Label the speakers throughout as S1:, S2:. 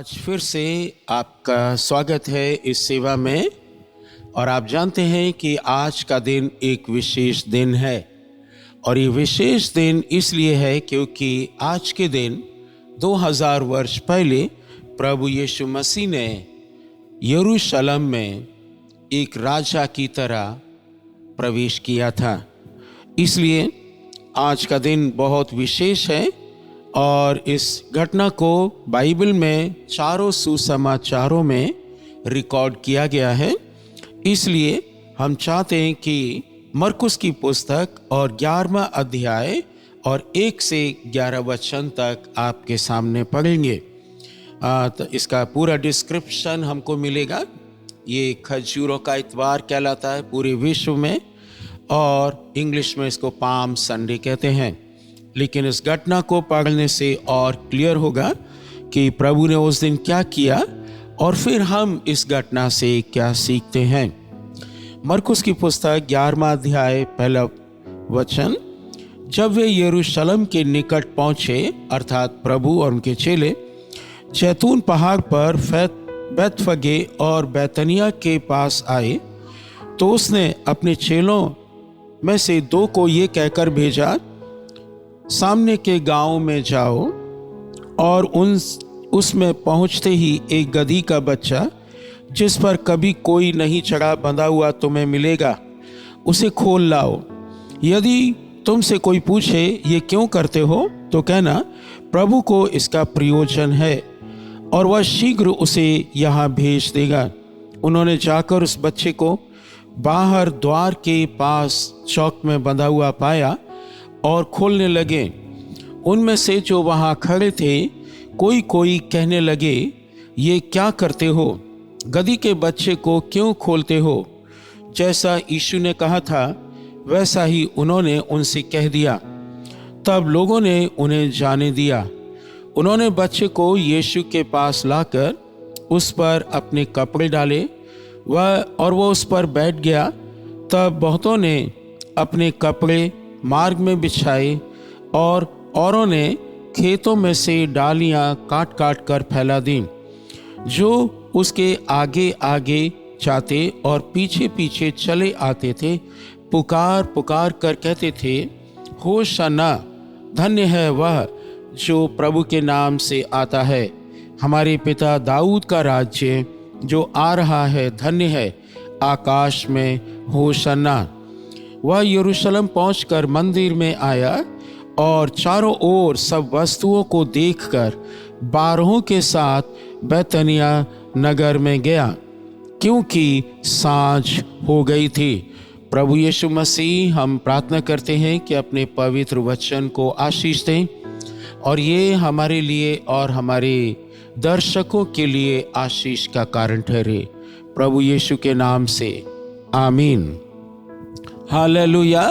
S1: आज फिर से आपका स्वागत है इस सेवा में। और आप जानते हैं कि आज का दिन एक विशेष दिन है। और ये विशेष दिन इसलिए है क्योंकि आज के दिन 2000 वर्ष पहले प्रभु यीशु मसीह ने यरूशलेम में एक राजा की तरह प्रवेश किया था। इसलिए आज का दिन बहुत विशेष है और इस घटना को बाइबल में चारों सुसमाचारों में रिकॉर्ड किया गया है। इसलिए हम चाहते हैं कि मरकुस की पुस्तक और 11वां अध्याय और 1 से 11 वचन तक आपके सामने पढ़ेंगे। तो इसका पूरा डिस्क्रिप्शन हमको मिलेगा। ये खजूरों का इतवार कहलाता है पूरे विश्व में, और इंग्लिश में इसको पाम संडे कहते हैं। लेकिन इस घटना को पढ़ने से और क्लियर होगा कि प्रभु ने उस दिन क्या किया और फिर हम इस घटना से क्या सीखते हैं। मरकुस की पुस्तक 11वां अध्याय पहला वचन। जब वे यरूशलेम के निकट पहुंचे, अर्थात प्रभु और उनके चेले जैतून पहाड़ पर बैतफगे और बैतनिया के पास आए, तो उसने अपने चेलों में से 2 को ये कहकर भेजा, सामने के गांव में जाओ और उसमें पहुंचते ही एक गधी का बच्चा जिस पर कभी कोई नहीं चढ़ा बंधा हुआ तुम्हें मिलेगा, उसे खोल लाओ। यदि तुमसे कोई पूछे ये क्यों करते हो, तो कहना प्रभु को इसका प्रयोजन है और वह शीघ्र उसे यहाँ भेज देगा। उन्होंने जाकर उस बच्चे को बाहर द्वार के पास चौक में बंधा हुआ पाया और खोलने लगे। उनमें से जो वहाँ खड़े थे कोई कोई कहने लगे, ये क्या करते हो? गधी के बच्चे को क्यों खोलते हो? जैसा यीशु ने कहा था वैसा ही उन्होंने उनसे कह दिया। तब लोगों ने उन्हें जाने दिया। उन्होंने बच्चे को यीशु के पास लाकर उस पर अपने कपड़े डाले और वह उस पर बैठ गया। तब बहुतों ने अपने कपड़े मार्ग में बिछाए और औरों ने खेतों में से डालियां काट काट कर फैला दी। जो उसके आगे आगे जाते और पीछे पीछे चले आते थे, पुकार पुकार कर कहते थे, होशाना, धन्य है वह जो प्रभु के नाम से आता है। हमारे पिता दाऊद का राज्य जो आ रहा है, धन्य है आकाश में होशाना। वह यरूशलेम पहुंचकर मंदिर में आया और चारों ओर सब वस्तुओं को देखकर 12 के साथ बैतनिया नगर में गया, क्योंकि सांझ हो गई थी। प्रभु यीशु मसीह, हम प्रार्थना करते हैं कि अपने पवित्र वचन को आशीष दें और ये हमारे लिए और हमारे दर्शकों के लिए आशीष का कारण ठहरे। प्रभु यीशु के नाम से आमीन। हालेलुया।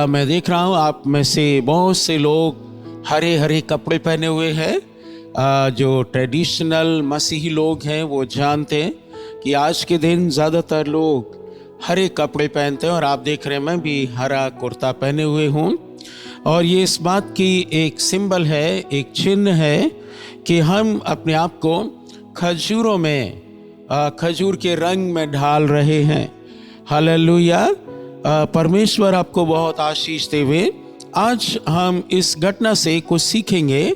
S1: मैं देख रहा हूँ आप में से बहुत से लोग हरे हरे कपड़े पहने हुए हैं। जो ट्रेडिशनल मसीही लोग हैं वो जानते हैं कि आज के दिन ज़्यादातर लोग हरे कपड़े पहनते हैं, और आप देख रहे हैं मैं भी हरा कुर्ता पहने हुए हूँ। और ये इस बात की एक सिंबल है, एक चिन्ह है कि हम अपने आप को खजूरों में, खजूर के रंग में ढाल रहे हैं। हालेलुया। परमेश्वर आपको बहुत आशीष देवे। आज हम इस घटना से कुछ सीखेंगे।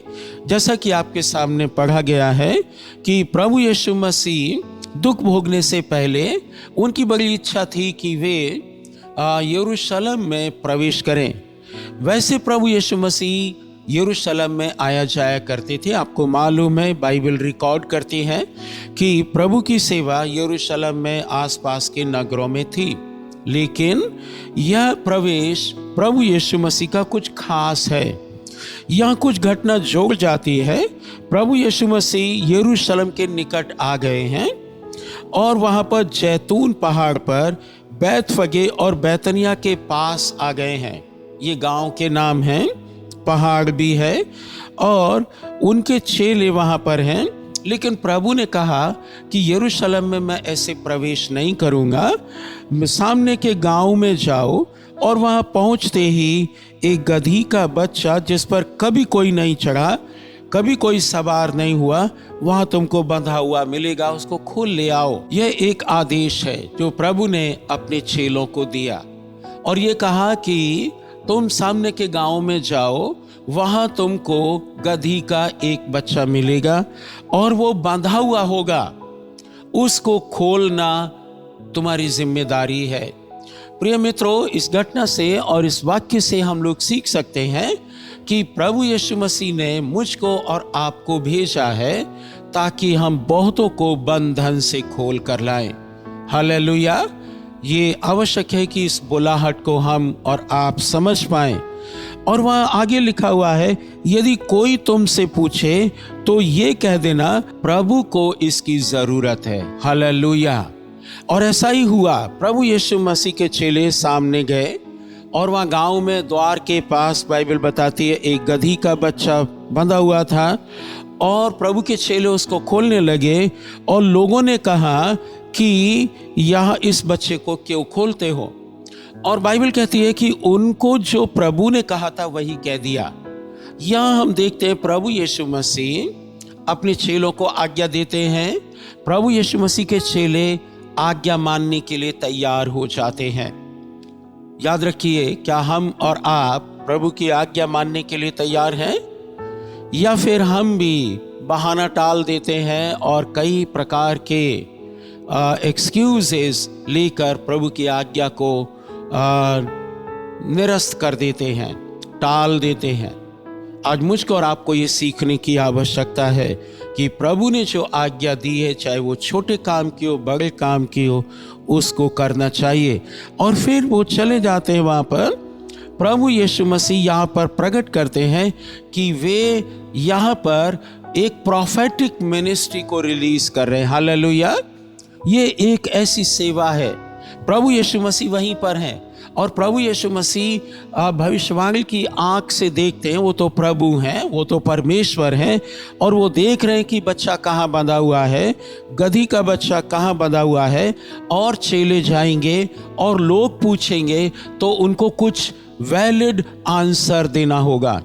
S1: जैसा कि आपके सामने पढ़ा गया है कि प्रभु यीशु मसीह दुख भोगने से पहले उनकी बड़ी इच्छा थी कि वे यरूशलेम में प्रवेश करें। वैसे प्रभु यीशु मसीह यरूशलेम में आया जाया करते थे। आपको मालूम है, बाइबल रिकॉर्ड करती है कि प्रभु की सेवा यरूशलेम में आसपास के नगरों में थी। लेकिन यह प्रवेश प्रभु यीशु मसीह का कुछ खास है। यहाँ कुछ घटना जोड़ जाती है। प्रभु यीशु मसीह यरूशलेम के निकट आ गए हैं और वहाँ पर जैतून पहाड़ पर बैतफगे और बैतनिया के पास आ गए हैं। ये गांव के नाम हैं, पहाड़ भी है और उनके चेले वहाँ पर हैं। लेकिन प्रभु ने कहा कि यरूशलेम में मैं ऐसे प्रवेश नहीं करूँगा। सामने के गांव में जाओ और वहाँ पहुँचते ही एक गधी का बच्चा जिस पर कभी कोई नहीं चढ़ा कभी कोई सवार नहीं हुआ, वहां तुमको बंधा हुआ मिलेगा, उसको खोल ले आओ। यह एक आदेश है जो प्रभु ने अपने चेलों को दिया और ये कहा कि तुम सामने के गांव में जाओ, वहां तुमको गधी का एक बच्चा मिलेगा और वो बांधा हुआ होगा, उसको खोलना तुम्हारी जिम्मेदारी है। प्रिय मित्रों, इस घटना से और इस वाक्य से हम लोग सीख सकते हैं कि प्रभु यीशु मसीह ने मुझको और आपको भेजा है ताकि हम बहुतों को बंधन से खोल कर लाएं। हालेलुया। ये आवश्यक है कि इस बुलाहट को हम और आप समझ पाएं। और वहाँ आगे लिखा हुआ है, यदि कोई तुमसे पूछे तो ये कह देना प्रभु को इसकी जरूरत है। हालेलुया। और ऐसा ही हुआ, प्रभु यीशु मसीह के चेले सामने गए और वहाँ गांव में द्वार के पास बाइबल बताती है एक गधी का बच्चा बंधा हुआ था और प्रभु के चेले उसको खोलने लगे और लोगों ने कहा कि यह इस बच्चे को क्यों खोलते हो। और बाइबल कहती है कि उनको जो प्रभु ने कहा था वही कह दिया। यहाँ हम देखते हैं प्रभु यीशु मसीह अपने चेलों को आज्ञा देते हैं। प्रभु यीशु मसीह के चेले आज्ञा मानने के लिए तैयार हो जाते हैं। याद रखिए, क्या हम और आप प्रभु की आज्ञा मानने के लिए तैयार हैं या फिर हम भी बहाना टाल देते हैं और कई प्रकार के एक्सक्यूजेस लेकर प्रभु की आज्ञा को निरस्त कर देते हैं, टाल देते हैं। आज मुझको और आपको ये सीखने की आवश्यकता है कि प्रभु ने जो आज्ञा दी है, चाहे वो छोटे काम की हो, बड़े काम की हो, उसको करना चाहिए। और फिर वो चले जाते हैं वहाँ पर। प्रभु यीशु मसीह यहाँ पर प्रकट करते हैं कि वे यहाँ पर एक प्रोफेटिक मिनिस्ट्री को रिलीज कर रहे हैं। हालेलुया। ये एक ऐसी सेवा है, प्रभु यीशु मसीह वहीं पर हैं और प्रभु यीशु मसीह भविष्यवाणी की आंख से देखते हैं। वो तो प्रभु हैं, वो तो परमेश्वर हैं और वो देख रहे हैं कि बच्चा कहाँ बंधा हुआ है, गधी का बच्चा कहाँ बंधा हुआ है। और चेले जाएंगे और लोग पूछेंगे तो उनको कुछ वैलिड आंसर देना होगा।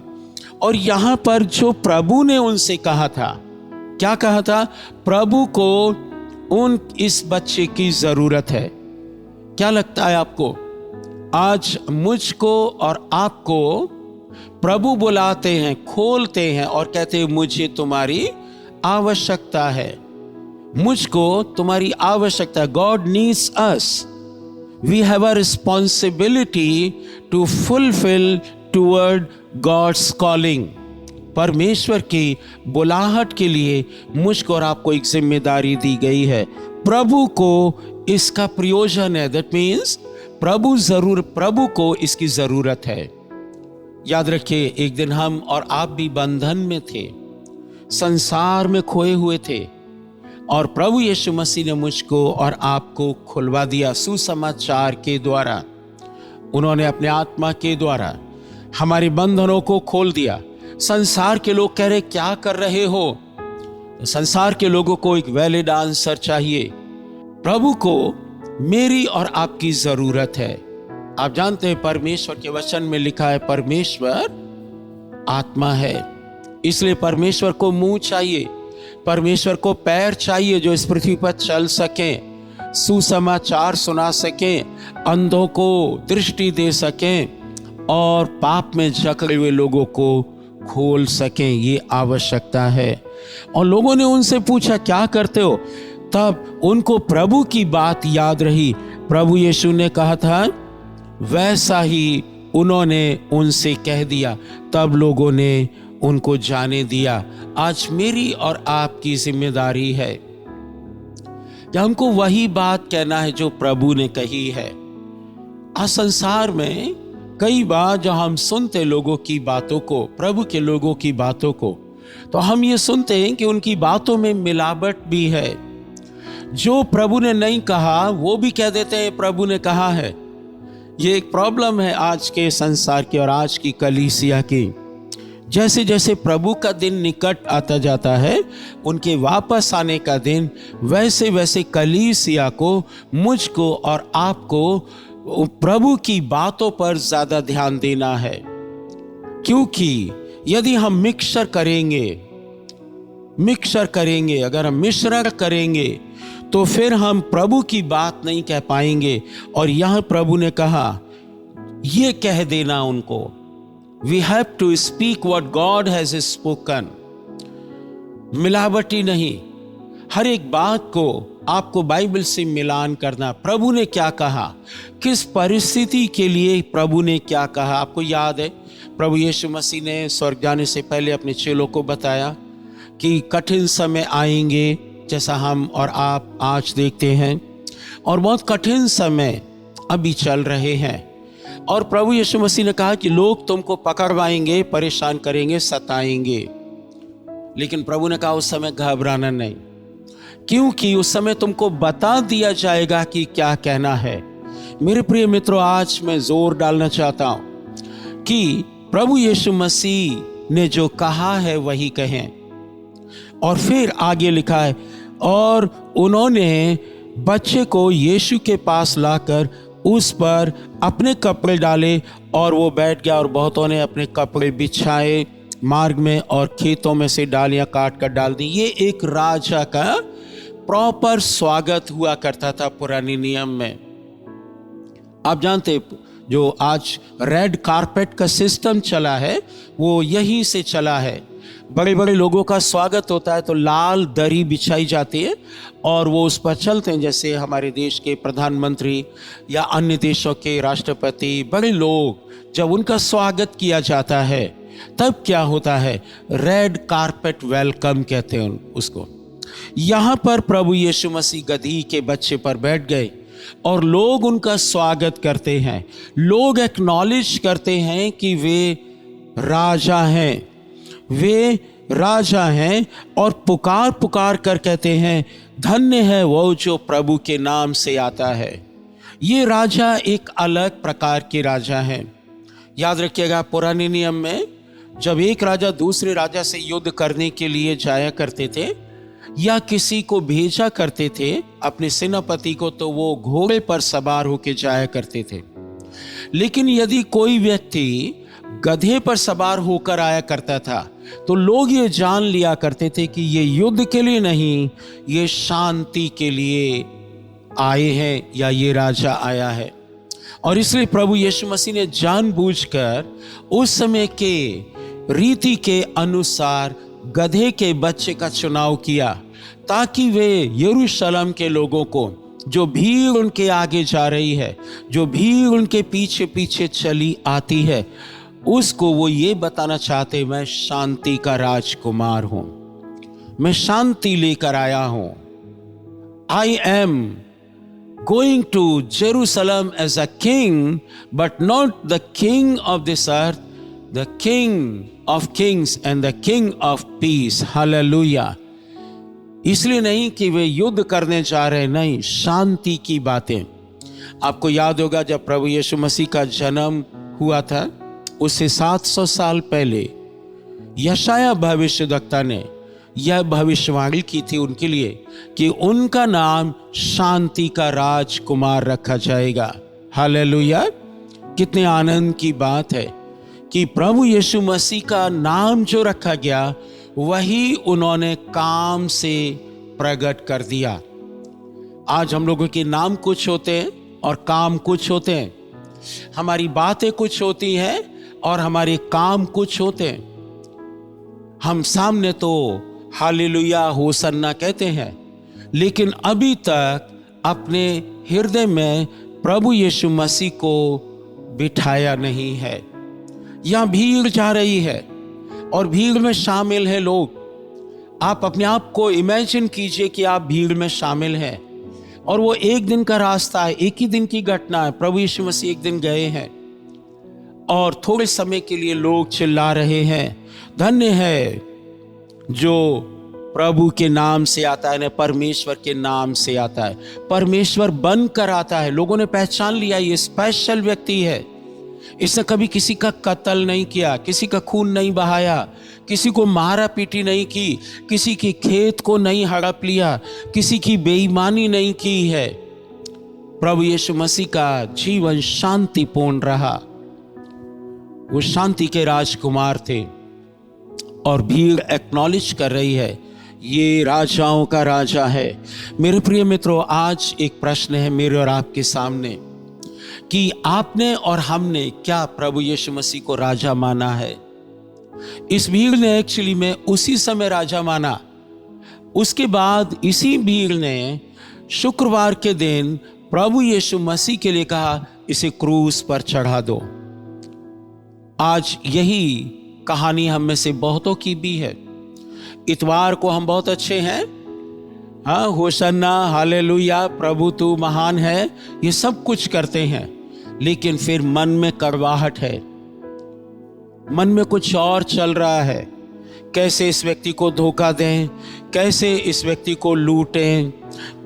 S1: और यहाँ पर जो प्रभु ने उनसे कहा था, क्या कहा था? प्रभु को इस बच्चे की जरूरत है। क्या लगता है आपको? आज मुझको और आपको प्रभु बुलाते हैं, खोलते हैं और कहते हैं मुझे तुम्हारी आवश्यकता है, मुझको तुम्हारी आवश्यकता। God needs us. We have a responsibility to fulfil toward God's calling. परमेश्वर की बुलाहट के लिए मुझको और आपको एक जिम्मेदारी दी गई है। प्रभु को इसका प्रयोजन है। दैट मीन्स प्रभु को इसकी जरूरत है। याद रखिए, एक दिन हम और आप भी बंधन में थे, संसार में खोए हुए थे और प्रभु यीशु मसीह ने मुझको और आपको खुलवा दिया। सुसमाचार के द्वारा उन्होंने अपने आत्मा के द्वारा हमारे बंधनों को खोल दिया। संसार के लोग कह रहे क्या कर रहे हो? संसार के लोगों को एक वैलिड आंसर चाहिए। प्रभु को मेरी और आपकी जरूरत है। आप जानते हैं परमेश्वर के वचन में लिखा है परमेश्वर आत्मा है, इसलिए परमेश्वर को मुंह चाहिए, परमेश्वर को पैर चाहिए जो इस पृथ्वी पर चल सकें, सुसमाचार सुना सकें, अंधों को दृष्टि दे सकें और पाप में जकड़े हुए लोगों को खोल सकें। ये आवश्यकता है। और लोगों ने उनसे पूछा क्या करते हो? तब उनको प्रभु की बात याद रही। प्रभु यीशु ने कहा था, वैसा ही उन्होंने उनसे कह दिया। तब लोगों ने उनको जाने दिया। आज मेरी और आपकी जिम्मेदारी है कि हमको वही बात कहना है जो प्रभु ने कही है। आज संसार में कई बार जो हम सुनते लोगों की बातों को, प्रभु के लोगों की बातों को, तो हम ये सुनते हैं कि उनकी बातों में मिलावट भी है। जो प्रभु ने नहीं कहा वो भी कह देते हैं प्रभु ने कहा है। ये एक प्रॉब्लम है आज के संसार की और आज की कलीसिया की। जैसे जैसे प्रभु का दिन निकट आता जाता है, उनके वापस आने का दिन, वैसे वैसे कलीसिया को, मुझको और आपको प्रभु की बातों पर ज्यादा ध्यान देना है। क्योंकि यदि हम मिक्सचर करेंगे, मिक्सर करेंगे, अगर हम मिश्रण करेंगे तो फिर हम प्रभु की बात नहीं कह पाएंगे। और यहां प्रभु ने कहा ये कह देना उनको, we have to speak what God has spoken. मिलावटी नहीं, हर एक बात को आपको बाइबल से मिलान करना। प्रभु ने क्या कहा, किस परिस्थिति के लिए प्रभु ने क्या कहा। आपको याद है प्रभु यीशु मसीह ने स्वर्ग जाने से पहले अपने चेलों को बताया कि कठिन समय आएंगे, जैसा हम और आप आज देखते हैं, और बहुत कठिन समय अभी चल रहे हैं। और प्रभु यीशु मसीह ने कहा कि लोग तुमको पकड़वाएंगे, परेशान करेंगे, सताएंगे, लेकिन प्रभु ने कहा उस समय घबराना नहीं, क्योंकि उस समय तुमको बता दिया जाएगा कि क्या कहना है। मेरे प्रिय मित्रों, आज मैं जोर डालना चाहता हूं कि प्रभु यीशु मसीह ने जो कहा है वही कहें। और फिर आगे लिखा है, और उन्होंने बच्चे को यीशु के पास लाकर उस पर अपने कपड़े डाले और वो बैठ गया, और बहुतों ने अपने कपड़े बिछाए मार्ग में और खेतों में से डालियां काट कर डाल दी। ये एक राजा का प्रॉपर स्वागत हुआ करता था पुराने नियम में। आप जानते जो आज रेड कारपेट का सिस्टम चला है वो यहीं से चला है। बड़े बड़े लोगों का स्वागत होता है तो लाल दरी बिछाई जाती है और वो उस पर चलते हैं। जैसे हमारे देश के प्रधानमंत्री या अन्य देशों के राष्ट्रपति, बड़े लोग, जब उनका स्वागत किया जाता है तब क्या होता है, रेड कारपेट वेलकम कहते हैं उसको। यहाँ पर प्रभु यीशु मसीह गधी के बच्चे पर बैठ गए और लोग उनका स्वागत करते हैं। लोग एक्नॉलेज करते हैं कि वे राजा हैं, वे राजा हैं, और पुकार पुकार कर कहते हैं धन्य है वो जो प्रभु के नाम से आता है। ये राजा एक अलग प्रकार के राजा हैं। याद रखिएगा, पुराने नियम में जब एक राजा दूसरे राजा से युद्ध करने के लिए जाया करते थे या किसी को भेजा करते थे अपने सेनापति को, तो वो घोड़े पर सवार होकर जाया करते थे। लेकिन यदि कोई व्यक्ति गधे पर सवार होकर आया करता था तो लोग ये जान लिया करते थे कि ये युद्ध के लिए नहीं, ये शांति के लिए आए हैं या ये राजा आया है। और इसलिए प्रभु यीशु मसीह ने जानबूझकर उस समय के रीति के अनुसार गधे के बच्चे का चुनाव किया, ताकि वे यरूशलेम के लोगों को, जो भीड़ उनके आगे जा रही है, जो भीड़ उनके पीछे पीछे चली आती है, उसको वो ये बताना चाहते, मैं शांति का राजकुमार हूं, मैं शांति लेकर आया हूं। I am going to Jerusalem as a king, but not the king of this earth, the king of kings and the king of peace. Hallelujah. इसलिए नहीं कि वे युद्ध करने जा रहे, नहीं, शांति की बातें। आपको याद होगा जब प्रभु यीशु मसीह का जन्म हुआ था, उससे 700 साल पहले यशाया भविष्यद्वक्ता ने यह भविष्यवाणी की थी उनके लिए कि उनका नाम शांति का राजकुमार रखा जाएगा। हालेलुया। कितने आनंद की बात है कि प्रभु यीशु मसीह का नाम जो रखा गया वही उन्होंने काम से प्रकट कर दिया। आज हम लोगों के नाम कुछ होते हैं और काम कुछ होते हैं, हमारी बातें कुछ होती हैं और हमारे काम कुछ होते हैं। हम सामने तो हालेलुया होसन्ना कहते हैं, लेकिन अभी तक अपने हृदय में प्रभु यीशु मसीह को बिठाया नहीं है। यहां भीड़ जा रही है और भीड़ में शामिल है लोग। आप अपने आप को इमेजिन कीजिए कि आप भीड़ में शामिल हैं और वो एक दिन का रास्ता है, एक ही दिन की घटना है। प्रभु यीशु मसीह एक दिन गए हैं और थोड़े समय के लिए लोग चिल्ला रहे हैं, धन्य है जो प्रभु के नाम से आता है, न परमेश्वर के नाम से आता है। परमेश्वर बनकर आता है। लोगों ने पहचान लिया ये स्पेशल व्यक्ति है। इसने कभी किसी का कत्ल नहीं किया, किसी का खून नहीं बहाया, किसी को मारा पीटी नहीं की, किसी के खेत को नहीं हड़प लिया, किसी की बेईमानी नहीं की है। प्रभु यीशु मसीह का जीवन शांतिपूर्ण रहा। वो शांति के राजकुमार थे और भीड़ एक्नॉलेज कर रही है ये राजाओं का राजा है। मेरे प्रिय मित्रों, आज एक प्रश्न है मेरे और आपके सामने कि आपने और हमने क्या प्रभु यीशु मसीह को राजा माना है? इस भीड़ ने एक्चुअली में उसी समय राजा माना। उसके बाद इसी भीड़ ने शुक्रवार के दिन प्रभु यीशु मसीह के लिए कहा, इसे क्रूस पर चढ़ा दो। आज यही कहानी हम में से बहुतों की भी है। इतवार को हम बहुत अच्छे हैं, हाँ, होशन्ना, हालेलुया, प्रभु तू महान है, ये सब कुछ करते हैं, लेकिन फिर मन में कड़वाहट है, मन में कुछ और चल रहा है। कैसे इस व्यक्ति को धोखा दें, कैसे इस व्यक्ति को लूटें,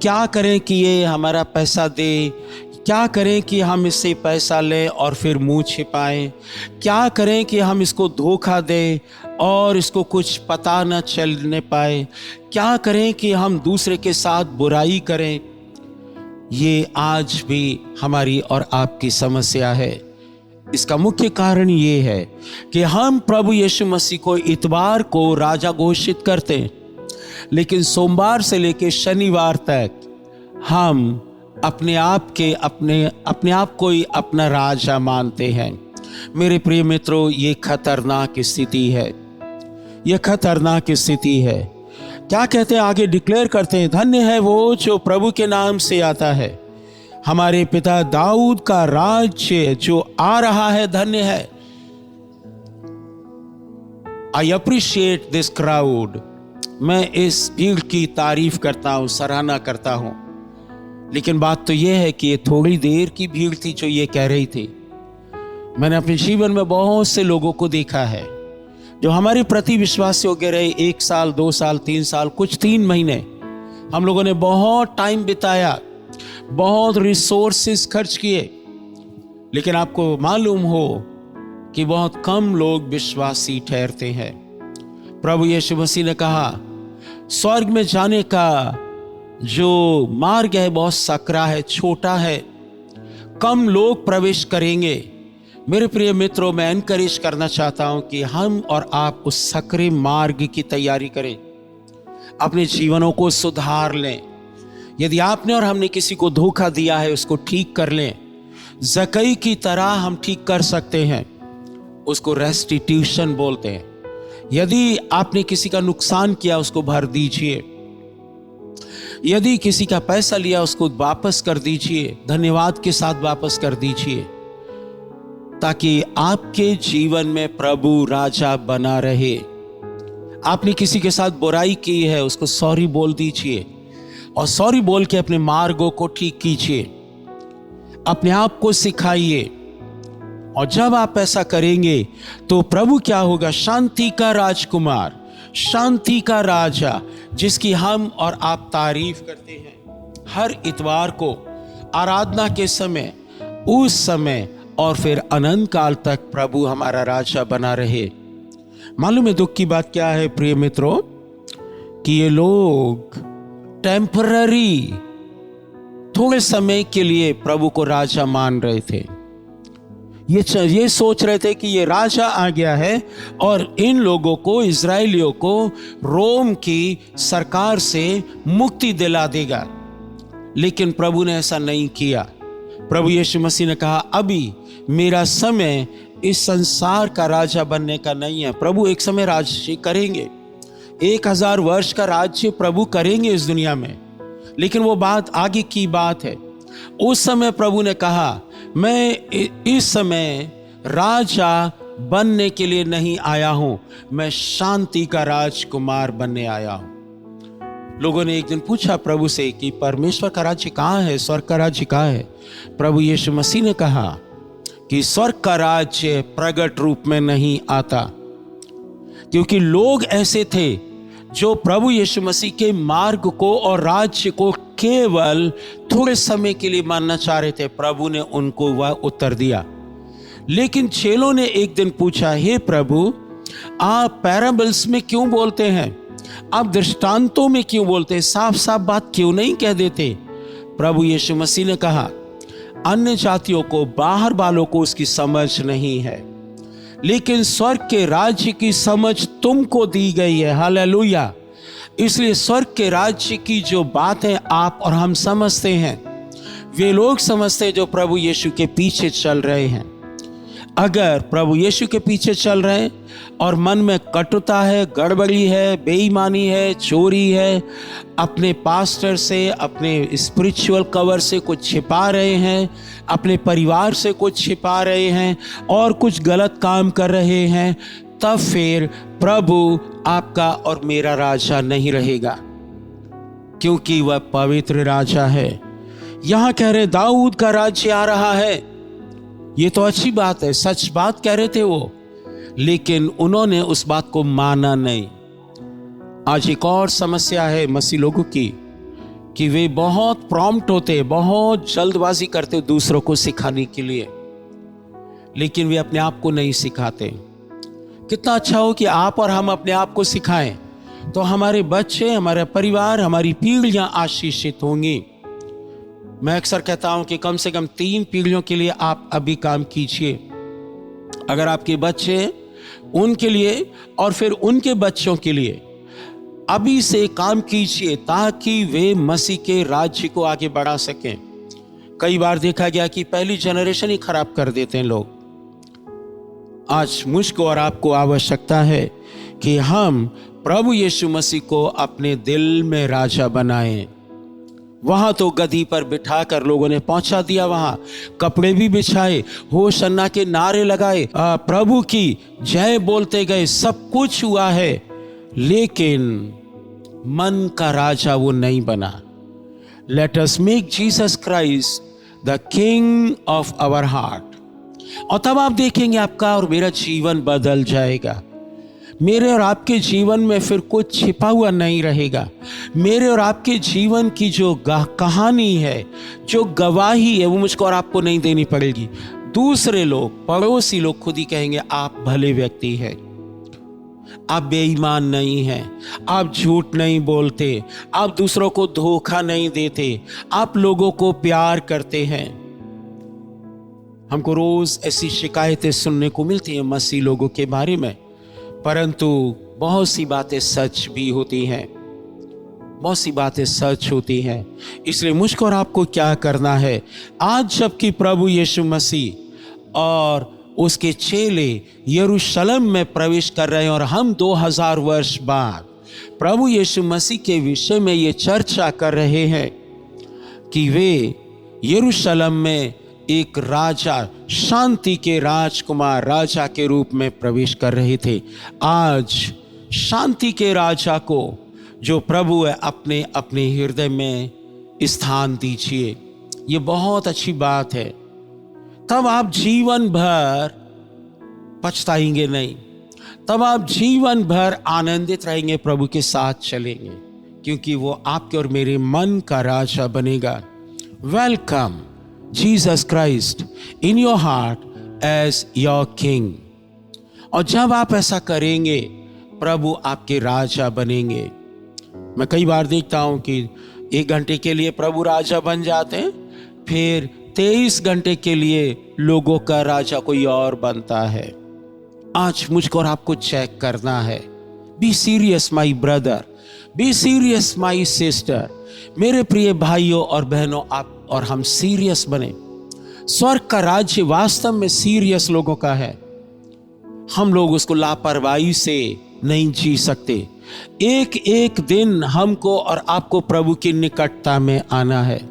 S1: क्या करें कि ये हमारा पैसा दे, क्या करें कि हम इससे पैसा लें और फिर मुंह छिपाएं, क्या करें कि हम इसको धोखा दें और इसको कुछ पता न चलने पाए, क्या करें कि हम दूसरे के साथ बुराई करें। ये आज भी हमारी और आपकी समस्या है। इसका मुख्य कारण ये है कि हम प्रभु यीशु मसीह को इतवार को राजा घोषित करते हैं, लेकिन सोमवार से लेकर शनिवार तक हम अपने आप को ही अपना राजा मानते हैं। मेरे प्रिय मित्रों, ये खतरनाक स्थिति है, ये खतरनाक स्थिति है। क्या कहते हैं आगे? डिक्लेयर करते हैं, धन्य है वो जो प्रभु के नाम से आता है, हमारे पिता दाऊद का राज्य जो आ रहा है धन्य है। I appreciate this crowd. मैं इस भीड़ की तारीफ करता हूं, सराहना करता हूं, लेकिन बात तो यह है कि ये थोड़ी देर की भीड़ थी जो ये कह रही थी। मैंने अपने जीवन में बहुत से लोगों को देखा है जो हमारे प्रति विश्वासी हो गए रहे, 1 साल, 2 साल, 3 साल, कुछ 3 महीने। हम लोगों ने बहुत टाइम बिताया, बहुत रिसोर्सेस खर्च किए, लेकिन आपको मालूम हो कि बहुत कम लोग विश्वासी ठहरते हैं। प्रभु यीशु मसीह ने कहा, स्वर्ग में जाने का जो मार्ग है बहुत सकरा है, छोटा है, कम लोग प्रवेश करेंगे। मेरे प्रिय मित्रों, मैं एनकरेज करना चाहता हूं कि हम और आप उस सकरे मार्ग की तैयारी करें, अपने जीवनों को सुधार लें। यदि आपने और हमने किसी को धोखा दिया है, उसको ठीक कर लें। ज़कई की तरह हम ठीक कर सकते हैं, उसको रेस्टिट्यूशन बोलते हैं। यदि आपने किसी का नुकसान किया, उसको भर दीजिए। यदि किसी का पैसा लिया, उसको वापस कर दीजिए, धन्यवाद के साथ वापस कर दीजिए, ताकि आपके जीवन में प्रभु राजा बना रहे। आपने किसी के साथ बुराई की है, उसको सॉरी बोल दीजिए और सॉरी बोल के अपने मार्गों को ठीक कीजिए, अपने आप को सिखाइए। और जब आप ऐसा करेंगे तो प्रभु क्या होगा? शांति का राजकुमार, शांति का राजा, जिसकी हम और आप तारीफ करते हैं हर इतवार को आराधना के समय, उस समय और फिर अनंत काल तक प्रभु हमारा राजा बना रहे। मालूम है दुख की बात क्या है प्रिय मित्रों? कि ये लोग टेम्पररी, थोड़े समय के लिए प्रभु को राजा मान रहे थे। ये सोच रहे थे कि ये राजा आ गया है और इन लोगों को, इजरायलियों को, रोम की सरकार से मुक्ति दिला देगा। लेकिन प्रभु ने ऐसा नहीं किया। प्रभु यीशु मसीह ने कहा, अभी मेरा समय इस संसार का राजा बनने का नहीं है। प्रभु एक समय राज्य करेंगे, 1000 वर्ष का राज्य प्रभु करेंगे इस दुनिया में, लेकिन वो बात आगे की बात है। उस समय प्रभु ने कहा, मैं इस समय राजा बनने के लिए नहीं आया हूं, मैं शांति का राजकुमार बनने आया हूं। लोगों ने एक दिन पूछा प्रभु से कि परमेश्वर का राज्य कहाँ है, स्वर्ग का राज्य कहाँ है? प्रभु यीशु मसीह ने कहा कि स्वर्ग का राज्य प्रकट रूप में नहीं आता, क्योंकि लोग ऐसे थे जो प्रभु यीशु मसीह के मार्ग को और राज्य को केवल थोड़े समय के लिए मानना चाह रहे थे। प्रभु ने उनको वह उत्तर दिया। लेकिन चेलों ने एक दिन पूछा, हे प्रभु, आप पैराबल्स में क्यों बोलते हैं? आप दृष्टांतों में क्यों बोलते हैं? साफ साफ बात क्यों नहीं कह देते? प्रभु यीशु मसीह ने कहा, अन्य जातियों को, बाहर वालों को उसकी समझ नहीं है, लेकिन स्वर्ग के राज्य की समझ तुमको दी गई है। हालेलुया। इसलिए स्वर्ग के राज्य की जो बातें आप और हम समझते हैं, वे लोग समझते हैं जो प्रभु यीशु के पीछे चल रहे हैं। अगर प्रभु यीशु के पीछे चल रहे हैं और मन में कटुता है, गड़बड़ी है, बेईमानी है, चोरी है, अपने पास्टर से, अपने स्पिरिचुअल कवर से कुछ छिपा रहे हैं, अपने परिवार से कुछ छिपा रहे हैं और कुछ गलत काम कर रहे हैं, तब फिर प्रभु आपका और मेरा राजा नहीं रहेगा, क्योंकि वह पवित्र राजा है। यहां कह रहे दाऊद का राज्य आ रहा है। ये तो अच्छी बात है, सच बात कह रहे थे वो, लेकिन उन्होंने उस बात को माना नहीं। आज एक और समस्या है मसीह लोगों की कि वे बहुत प्रॉम्प्ट होते, बहुत जल्दबाजी करते दूसरों को सिखाने के लिए, लेकिन वे अपने आप को नहीं सिखाते। कितना अच्छा हो कि आप और हम अपने आप को सिखाएं, तो हमारे बच्चे, हमारा परिवार, हमारी पीढ़ियां आशीषित होंगी। मैं अक्सर कहता हूं कि कम से कम 3 पीढ़ियों के लिए आप अभी काम कीजिए। अगर आपके बच्चे, उनके लिए और फिर उनके बच्चों के लिए अभी से काम कीजिए, ताकि वे मसीह के राज्य को आगे बढ़ा सकें। कई बार देखा गया कि पहली जनरेशन ही खराब कर देते हैं लोग। आज मुझको और आपको आवश्यकता है कि हम प्रभु यीशु मसीह को अपने दिल में राजा बनाएं। वहां तो गधी पर बिठाकर लोगों ने पहुंचा दिया, वहां कपड़े भी बिछाए, होशन्ना के नारे लगाए, प्रभु की जय बोलते गए, सब कुछ हुआ है, लेकिन मन का राजा वो नहीं बना। Let us make Jesus Christ the king of our heart. और तब आप देखेंगे आपका और मेरा जीवन बदल जाएगा। मेरे और आपके जीवन में फिर कुछ छिपा हुआ नहीं रहेगा। मेरे और आपके जीवन की जो कहानी है, जो गवाही है, वो मुझको और आपको नहीं देनी पड़ेगी। दूसरे लोग, पड़ोसी लोग खुद ही कहेंगे आप भले व्यक्ति हैं, आप बेईमान नहीं हैं, आप झूठ नहीं बोलते, आप दूसरों को धोखा नहीं देते, आप लोगों को प्यार करते हैं। हमको रोज ऐसी शिकायतें सुनने को मिलती हैं मसीह लोगों के बारे में, परंतु बहुत सी बातें सच भी होती हैं, बहुत सी बातें सच होती हैं। इसलिए मुझको और आपको क्या करना है, आज जबकि प्रभु यीशु मसीह और उसके चेले यरूशलेम में प्रवेश कर रहे हैं और हम 2000 वर्ष बाद प्रभु यीशु मसीह के विषय में ये चर्चा कर रहे हैं कि वे यरूशलेम में एक राजा, शांति के राजकुमार राजा के रूप में प्रवेश कर रहे थे। आज शांति के राजा को, जो प्रभु है, अपने अपने हृदय में स्थान दीजिए। ये बहुत अच्छी बात है। तब आप जीवन भर पछताएंगे नहीं, तब आप जीवन भर आनंदित रहेंगे, प्रभु के साथ चलेंगे, क्योंकि वो आपके और मेरे मन का राजा बनेगा। Welcome Jesus Christ in your heart as your king. और जब आप ऐसा करेंगे, प्रभु आपके राजा बनेंगे। मैं कई बार देखता हूं कि 1 घंटे के लिए प्रभु राजा बन जाते हैं, फिर 23 घंटे के लिए लोगों का राजा कोई और बनता है। आज मुझको और आपको चेक करना है। Be serious my brother, be serious my sister. मेरे प्रिय भाइयों और बहनों, आप और हम सीरियस बने। स्वर्ग का राज्य वास्तव में सीरियस लोगों का है। हम लोग उसको लापरवाही से नहीं जी सकते। एक एक दिन हमको और आपको प्रभु की निकटता में आना है।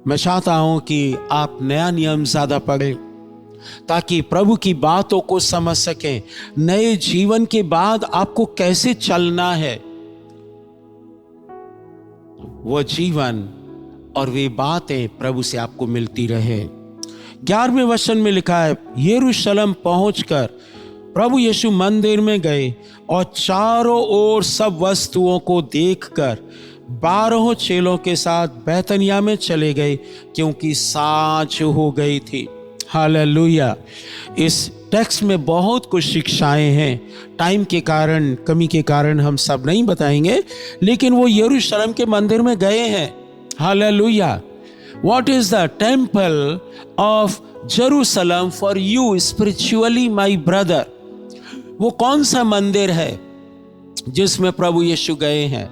S1: मैं चाहता हूं कि आप नया नियम ज्यादा पढ़ें, ताकि प्रभु की बातों को समझ सकें। नए जीवन के बाद आपको कैसे चलना है, वो जीवन और वे बातें प्रभु से आपको मिलती रहे। 11वें वचन में लिखा है, यरूशलेम पहुंचकर प्रभु यीशु मंदिर में गए और चारों ओर सब वस्तुओं को देखकर 12 चेलों के साथ बैतनिया में चले गए, क्योंकि साँझ हो गई थी। हालेलुया। इस टेक्स्ट में बहुत कुछ शिक्षाएं हैं। टाइम के कारण, कमी के कारण हम सब नहीं बताएंगे, लेकिन वो यरूशलेम के मंदिर में गए हैं। Hallelujah. What is the temple of Jerusalem for you spiritually, my brother? वो कौन सा मंदिर है? जिसमें प्रभु यीशु गए हैं।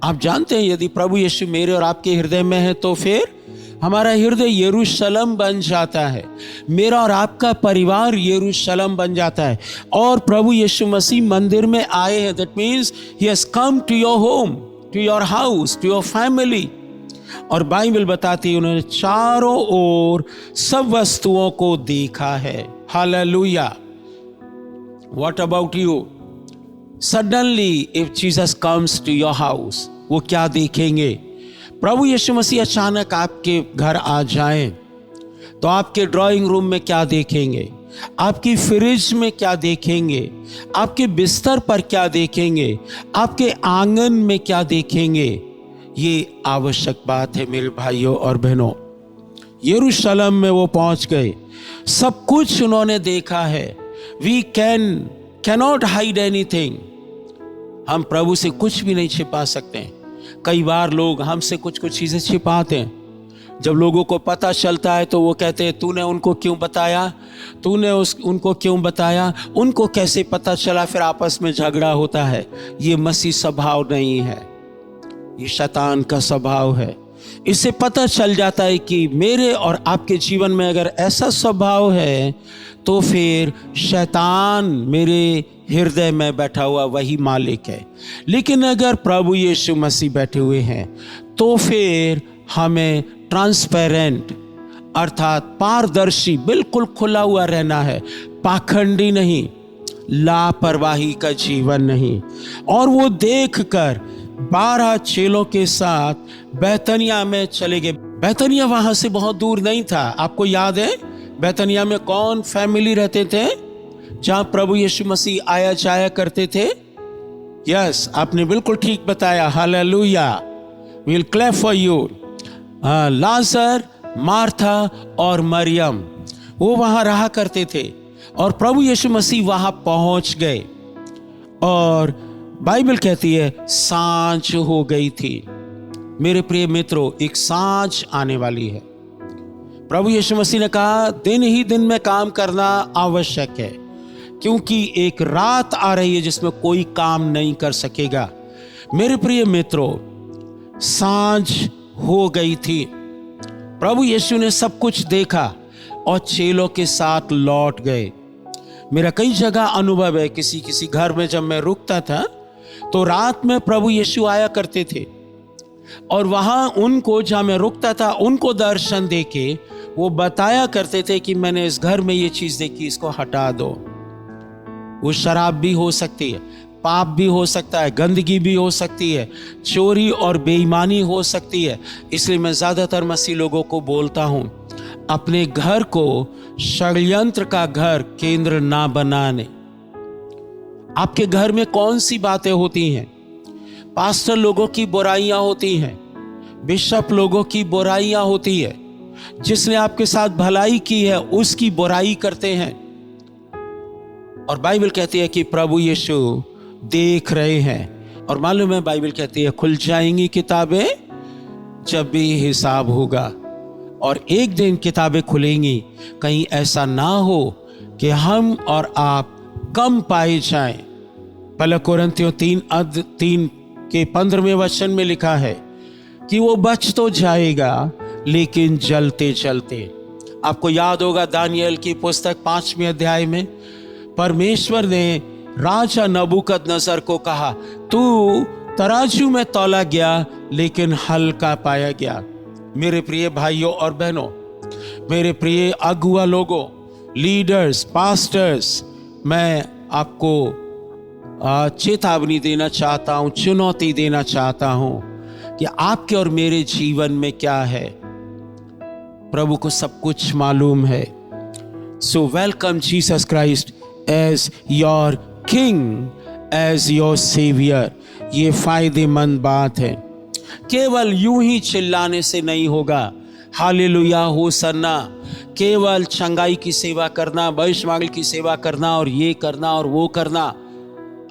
S1: आप जानते हैं यदि प्रभु यीशु मेरे और आपके हृदय में है तो फिर हमारा हृदय यरूशलेम बन जाता है, मेरा और आपका परिवार यरूशलेम बन जाता है। और प्रभु यीशु मसीह मंदिर में आए हैं, that means he has come to your home, to your house, to your family. और बाइबल बताती है उन्होंने चारों ओर सब वस्तुओं को देखा है। Hallelujah. What about you? Suddenly if Jesus comes to your house, वो क्या देखेंगे? प्रभु यीशु मसीह अचानक आपके घर आ जाएं तो आपके ड्राइंग रूम में क्या देखेंगे? आपकी फ्रिज में क्या देखेंगे? आपके बिस्तर पर क्या देखेंगे? आपके आंगन में क्या देखेंगे? ये आवश्यक बात है मेरे भाइयों और बहनों। यरूशलेम में वो पहुंच गए, सब कुछ उन्होंने देखा है। We cannot hide anything. हम प्रभु से कुछ भी नहीं छिपा सकते। कई बार लोग हमसे कुछ चीजें छिपाते हैं। जब लोगों को पता चलता है तो वो कहते हैं तूने उनको क्यों बताया, उनको क्यों बताया, उनको कैसे पता चला? फिर आपस में झगड़ा होता है। ये मसीह स्वभाव नहीं है, ये शैतान का स्वभाव है। इससे पता चल जाता है कि मेरे और आपके जीवन में अगर ऐसा स्वभाव है तो फिर शैतान मेरे हृदय में बैठा हुआ वही मालिक है। लेकिन अगर प्रभु यीशु मसीह बैठे हुए हैं तो फिर हमें ट्रांसपेरेंट अर्थात पारदर्शी, बिल्कुल खुला हुआ रहना है, पाखंडी नहीं, लापरवाही का जीवन नहीं। और वो देखकर 12 चेलों के साथ बैतनिया में चले गए। बैतनिया वहां से बहुत दूर नहीं था। आपको याद है बैतनिया में कौन फैमिली रहते थे जहां प्रभु यीशु मसीह आया जाया करते थे? यस, आपने बिल्कुल ठीक बताया। Hallelujah, will clap for you. लाजर, मार्था और मरियम वो वहां रहा करते थे और प्रभु यीशु मसीह वहां पहुंच गए और बाइबल कहती है सांझ हो गई थी। मेरे प्रिय मित्रों, एक सांझ आने वाली है। प्रभु यीशु मसीह ने कहा दिन ही दिन में काम करना आवश्यक है, क्योंकि एक रात आ रही है जिसमें कोई काम नहीं कर सकेगा। मेरे प्रिय मित्रों, सांझ हो गई थी। प्रभु यीशु ने सब कुछ देखा और चेलों के साथ लौट गए। मेरा कई जगह अनुभव है, किसी घर में जब मैं रुकता था तो रात में प्रभु यीशु आया करते थे और वहां उनको, जहां मैं रुकता था, उनको दर्शन देके वो बताया करते थे कि मैंने इस घर में ये चीज देखी, इसको हटा दो। वो शराब भी हो सकती है, पाप भी हो सकता है, गंदगी भी हो सकती है, चोरी और बेईमानी हो सकती है। इसलिए मैं ज्यादातर मसीह लोगों को बोलता हूं, अपने घर को षड्यंत्र का घर केंद्र ना बनाने। आपके घर में कौन सी बातें होती हैं? पास्टर लोगों की बुराइयां होती हैं, बिशप लोगों की बुराइयां होती है, जिसने आपके साथ भलाई की है उसकी बुराई करते हैं। और बाइबल कहती है कि प्रभु यीशु देख रहे हैं। और मालूम है बाइबल कहती है खुल जाएंगी किताबें जब भी हिसाब होगा। और एक दिन किताबें खुलेंगी, कहीं ऐसा ना हो कि हम और आप कम पाए जाएं। पहला कोरिन्थियों 3 के 15वें वचन में लिखा है कि वो बच तो जाएगा लेकिन जलते जलते। आपको याद होगा दानियल की पुस्तक 5वें अध्याय में परमेश्वर ने राजा नबूकदनेस्सर को कहा, तू तराजू में तौला गया लेकिन हल्का पाया गया। मेरे प्रिय भाइयों और बहनों, मेरे प्रिय अगुआ लोगों, लीडर्स, पास्टर्स, मैं आपको चेतावनी देना चाहता हूं, चुनौती देना चाहता हूं कि आपके और मेरे जीवन में क्या है। प्रभु को सब कुछ मालूम है। So welcome Jesus Christ as your king, as your saviour. ये फायदेमंद बात है। केवल यूं ही चिल्लाने से नहीं होगा, हालेलुया होसन्ना, केवल चंगाई की सेवा करना, वैष्णव की सेवा करना और ये करना और वो करना,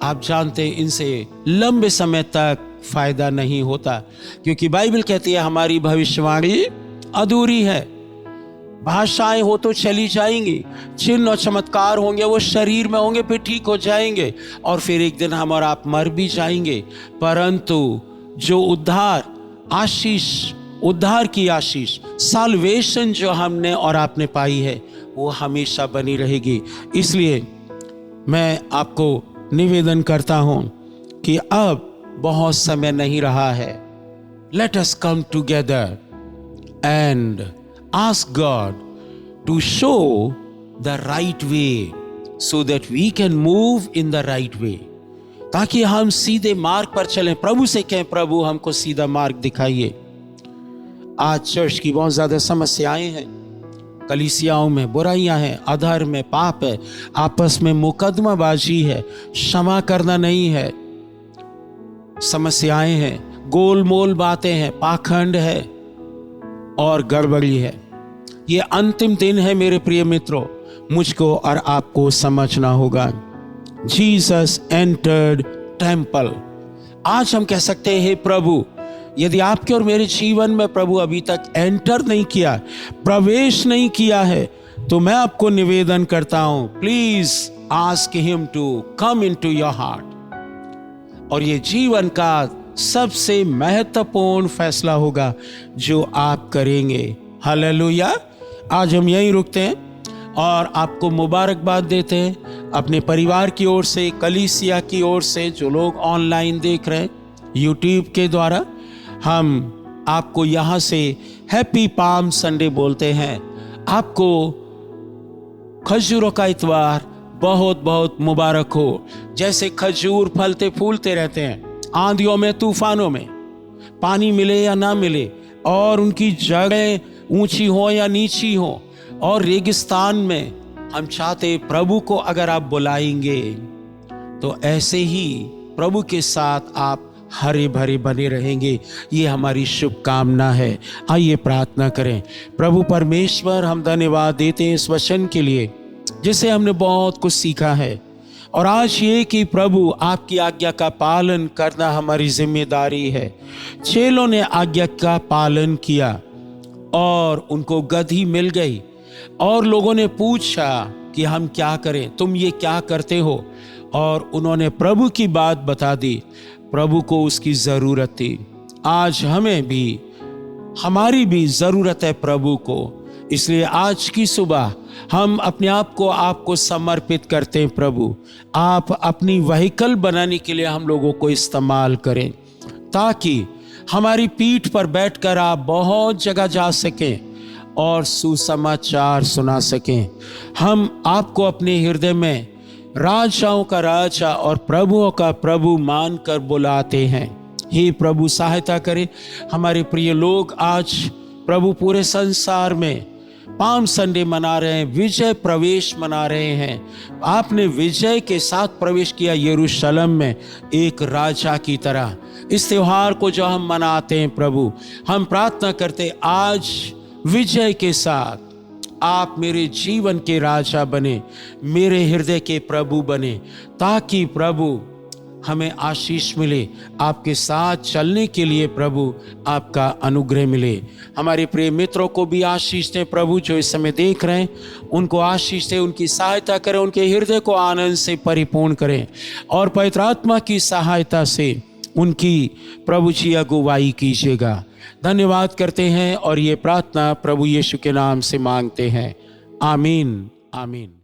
S1: आप जानते हैं इनसे लंबे समय तक फायदा नहीं होता, क्योंकि बाइबल कहती है हमारी भविष्यवाणी अधूरी है। भाषाएं हो तो चली जाएंगी, चिन्ह और चमत्कार होंगे, वो शरीर में होंगे, फिर ठीक हो जाएंगे और फिर एक दिन हम और आप मर भी जाएंगे। परंतु जो उद्धार की आशीष, साल्वेशन जो हमने और आपने पाई है, वो हमेशा बनी रहेगी। इसलिए मैं आपको निवेदन करता हूं कि अब बहुत समय नहीं रहा है। Let us come together and ask God to show the right way so that we can move in the right way, ताकि हम सीधे मार्ग पर चलें। प्रभु से कहें, प्रभु हमको सीधा मार्ग दिखाइए। आज चर्च की बहुत ज्यादा समस्याएं हैं, कलीसियाओं में बुराइयां हैं, अधर्म में पाप है, आपस में मुकदमाबाजी है, क्षमा करना नहीं है, समस्याएं हैं, गोलमोल बातें हैं, पाखंड है और गड़बड़ी है। ये अंतिम दिन है मेरे प्रिय मित्रों, मुझको और आपको समझना होगा। Jesus entered temple. आज हम कह सकते हैं, प्रभु यदि आपके और मेरे जीवन में प्रभु अभी तक एंटर नहीं किया, प्रवेश नहीं किया है, तो मैं आपको निवेदन करता हूं, please ask him to come into your heart. और ये जीवन का सबसे महत्वपूर्ण फैसला होगा जो आप करेंगे। हालेलुया। आज हम यहीं रुकते हैं और आपको मुबारकबाद देते हैं अपने परिवार की ओर से, कलीसिया की ओर से, जो लोग ऑनलाइन देख रहे हैं यूट्यूब के द्वारा। हम आपको यहाँ से हैप्पी पाम संडे बोलते हैं। आपको खजूरों का इतवार बहुत बहुत मुबारक हो। जैसे खजूर फलते फूलते रहते हैं, आंधियों में, तूफानों में, पानी मिले या ना मिले, और उनकी जड़ें ऊंची हो या नीची हो, और रेगिस्तान में हम चाहते प्रभु को अगर आप बुलाएंगे तो ऐसे ही प्रभु के साथ आप हरे भरे बने रहेंगे। ये हमारी शुभकामना है। आइए प्रार्थना करें। प्रभु परमेश्वर, हम धन्यवाद देते हैं इस वचन के लिए जिसे हमने बहुत कुछ सीखा है, और आज ये कि प्रभु आपकी आज्ञा का पालन करना हमारी जिम्मेदारी है। चेलों ने आज्ञा का पालन किया और उनको गदही मिल गई, और लोगों ने पूछा कि हम क्या करें, तुम ये क्या करते हो, और उन्होंने प्रभु की बात बता दी। प्रभु को उसकी जरूरत थी। आज हमें भी, हमारी भी जरूरत है प्रभु को। इसलिए आज की सुबह हम अपने आप को आपको समर्पित करते हैं। प्रभु, आप अपनी व्हीकल बनाने के लिए हम लोगों को इस्तेमाल करें, ताकि हमारी पीठ पर बैठकर आप बहुत जगह जा सकें और सुसमाचार सुना सकें। हम आपको अपने हृदय में राजाओं का राजा और प्रभुओं का प्रभु मानकर बुलाते हैं। हे प्रभु, सहायता करें। हमारे प्रिय लोग आज प्रभु पूरे संसार में पाम संडे मना रहे हैं, विजय प्रवेश मना रहे हैं। आपने विजय के साथ प्रवेश किया यरूशलेम में एक राजा की तरह। इस त्योहार को जो हम मनाते हैं प्रभु, हम प्रार्थना करते आज विजय के साथ आप मेरे जीवन के राजा बने, मेरे हृदय के प्रभु बने, ताकि प्रभु हमें आशीष मिले। आपके साथ चलने के लिए प्रभु आपका अनुग्रह मिले। हमारे प्रिय मित्रों को भी आशीष दें प्रभु, जो इस समय देख रहे हैं उनको आशीष दें, उनकी सहायता करें, उनके हृदय को आनंद से परिपूर्ण करें, और पवित्र आत्मा की सहायता से उनकी प्रभु जी अगुवाई कीजिएगा। धन्यवाद करते हैं और ये प्रार्थना प्रभु यीशु के नाम से मांगते हैं। आमीन, आमीन।